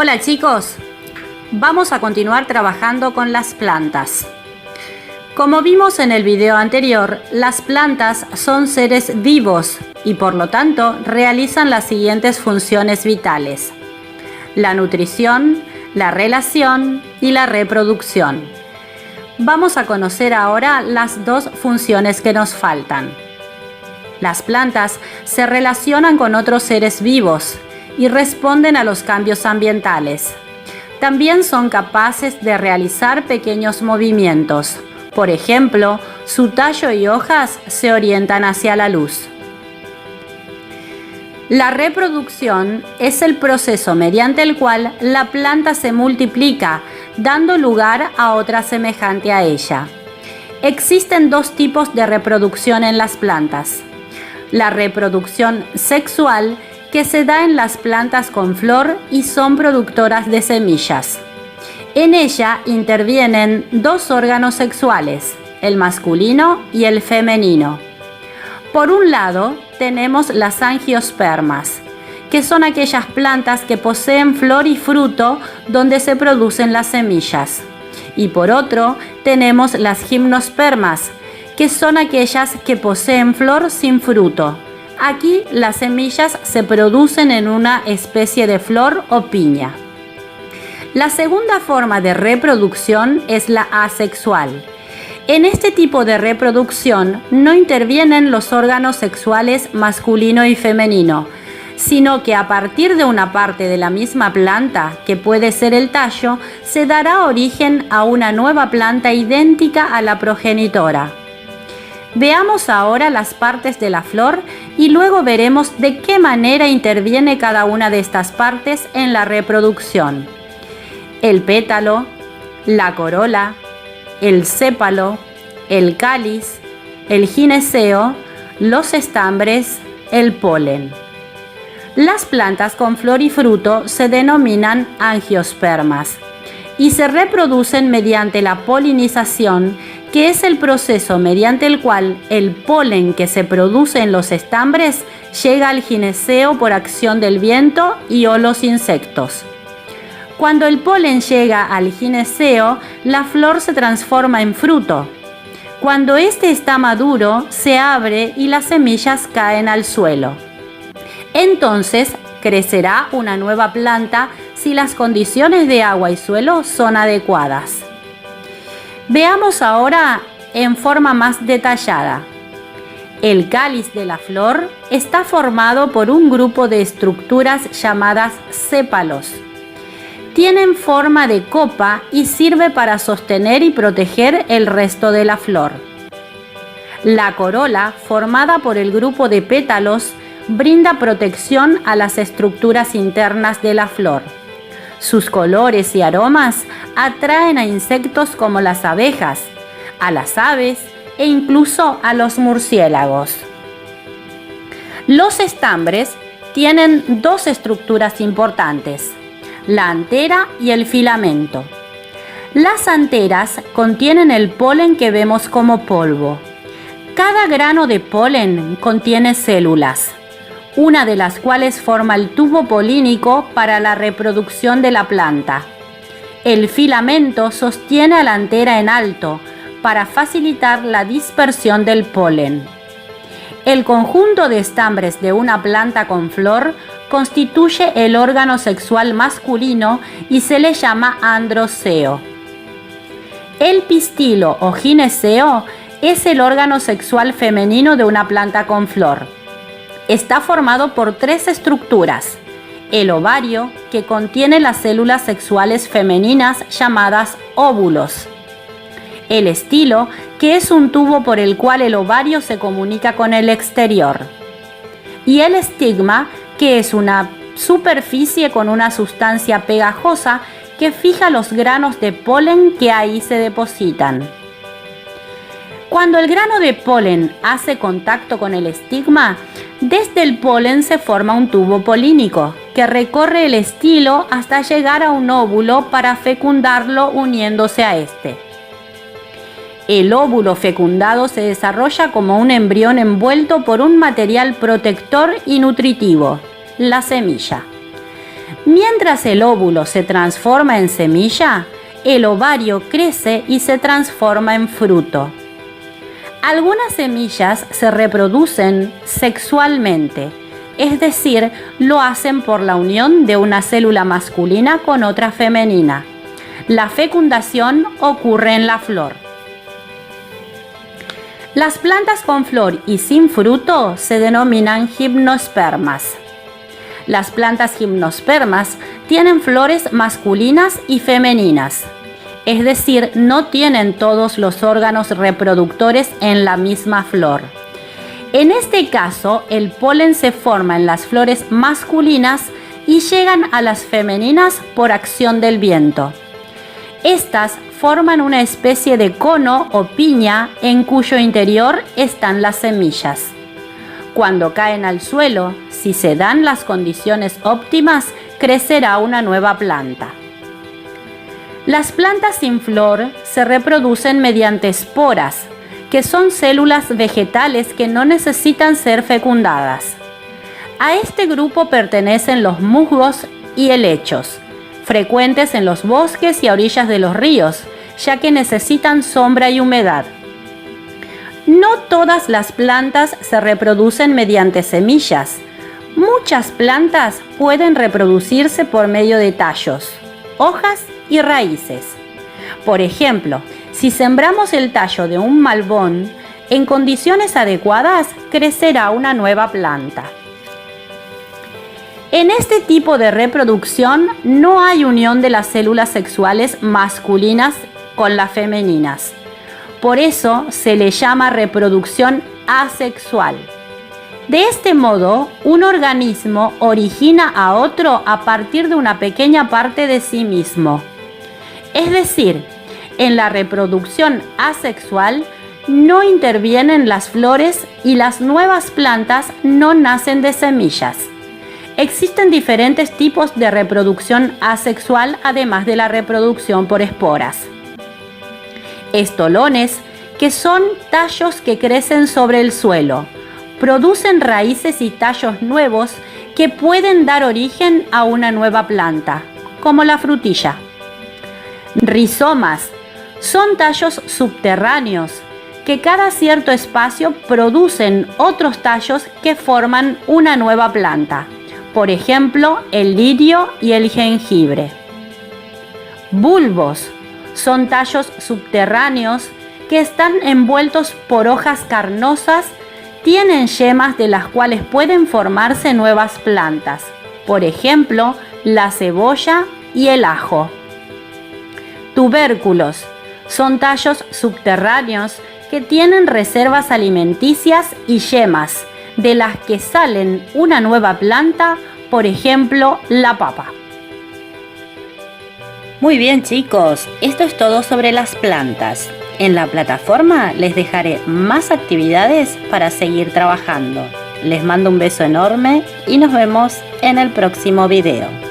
Hola chicos, vamos a continuar trabajando con las plantas. Como vimos en el video anterior, las plantas son seres vivos y por lo tanto realizan las siguientes funciones vitales: la nutrición, la relación y la reproducción. Vamos a conocer ahora las dos funciones que nos faltan. Las plantas se relacionan con otros seres vivos y responden a los cambios ambientales. También son capaces de realizar pequeños movimientos. Por ejemplo, su tallo y hojas se orientan hacia la luz. La reproducción es el proceso mediante el cual la planta se multiplica, dando lugar a otra semejante a ella. Existen dos tipos de reproducción en las plantas: la reproducción sexual, que se da en las plantas con flor y son productoras de semillas. En ella intervienen dos órganos sexuales, el masculino y el femenino. Por un lado, tenemos las angiospermas, que son aquellas plantas que poseen flor y fruto donde se producen las semillas. Y por otro, tenemos las gimnospermas, que son aquellas que poseen flor sin fruto. Aquí las semillas se producen en una especie de flor o piña. La segunda forma de reproducción es la asexual. En este tipo de reproducción no intervienen los órganos sexuales masculino y femenino, sino que a partir de una parte de la misma planta, que puede ser el tallo, se dará origen a una nueva planta idéntica a la progenitora. Veamos ahora las partes de la flor y luego veremos de qué manera interviene cada una de estas partes en la reproducción. El pétalo, la corola, el sépalo, el cáliz, el gineceo, los estambres, el polen. Las plantas con flor y fruto se denominan angiospermas y se reproducen mediante la polinización, que es el proceso mediante el cual el polen que se produce en los estambres llega al gineceo por acción del viento y o los insectos. Cuando el polen llega al gineceo, la flor se transforma en fruto. Cuando este está maduro, se abre y las semillas caen al suelo. Entonces, crecerá una nueva planta si las condiciones de agua y suelo son adecuadas. Veamos ahora en forma más detallada. El cáliz de la flor está formado por un grupo de estructuras llamadas sépalos. Tienen forma de copa y sirve para sostener y proteger el resto de la flor. La corola, formada por el grupo de pétalos, brinda protección a las estructuras internas de la flor. Sus colores y aromas atraen a insectos como las abejas, a las aves e incluso a los murciélagos. Los estambres tienen dos estructuras importantes: la antera y el filamento. Las anteras contienen el polen que vemos como polvo. Cada grano de polen contiene células, una de las cuales forma el tubo polínico para la reproducción de la planta. El filamento sostiene a la antera en alto para facilitar la dispersión del polen. El conjunto de estambres de una planta con flor constituye el órgano sexual masculino y se le llama androceo. El pistilo o gineceo es el órgano sexual femenino de una planta con flor. Está formado por tres estructuras: el ovario, que contiene las células sexuales femeninas llamadas óvulos; el estilo, que es un tubo por el cual el ovario se comunica con el exterior; y el estigma, que es una superficie con una sustancia pegajosa que fija los granos de polen que ahí se depositan. Cuando el grano de polen hace contacto con el estigma, desde el polen se forma un tubo polínico que recorre el estilo hasta llegar a un óvulo para fecundarlo uniéndose a este. El óvulo fecundado se desarrolla como un embrión envuelto por un material protector y nutritivo, la semilla. Mientras el óvulo se transforma en semilla, el ovario crece y se transforma en fruto. Algunas semillas se reproducen sexualmente, es decir, lo hacen por la unión de una célula masculina con otra femenina. La fecundación ocurre en la flor. Las plantas con flor y sin fruto se denominan gimnospermas. Las plantas gimnospermas tienen flores masculinas y femeninas, es decir, no tienen todos los órganos reproductores en la misma flor. En este caso, el polen se forma en las flores masculinas y llegan a las femeninas por acción del viento. Estas forman una especie de cono o piña en cuyo interior están las semillas. Cuando caen al suelo, si se dan las condiciones óptimas, crecerá una nueva planta. Las plantas sin flor se reproducen mediante esporas, que son células vegetales que no necesitan ser fecundadas. A este grupo pertenecen los musgos y helechos, frecuentes en los bosques y a orillas de los ríos, ya que necesitan sombra y humedad. No todas las plantas se reproducen mediante semillas. Muchas plantas pueden reproducirse por medio de tallos, hojas y raíces. Por ejemplo, si sembramos el tallo de un malbón, en condiciones adecuadas crecerá una nueva planta. En este tipo de reproducción no hay unión de las células sexuales masculinas con las femeninas. Por eso se le llama reproducción asexual. De este modo, un organismo origina a otro a partir de una pequeña parte de sí mismo. Es decir, en la reproducción asexual no intervienen las flores y las nuevas plantas no nacen de semillas. Existen diferentes tipos de reproducción asexual, además de la reproducción por esporas. Estolones, que son tallos que crecen sobre el suelo, producen raíces y tallos nuevos que pueden dar origen a una nueva planta, como la frutilla. Rizomas son tallos subterráneos que cada cierto espacio producen otros tallos que forman una nueva planta, por ejemplo, el lirio y el jengibre. Bulbos son tallos subterráneos que están envueltos por hojas carnosas, tienen yemas de las cuales pueden formarse nuevas plantas, por ejemplo, la cebolla y el ajo. Tubérculos son tallos subterráneos que tienen reservas alimenticias y yemas, de las que salen una nueva planta, por ejemplo, la papa. Muy bien, chicos, esto es todo sobre las plantas. En la plataforma les dejaré más actividades para seguir trabajando. Les mando un beso enorme y nos vemos en el próximo video.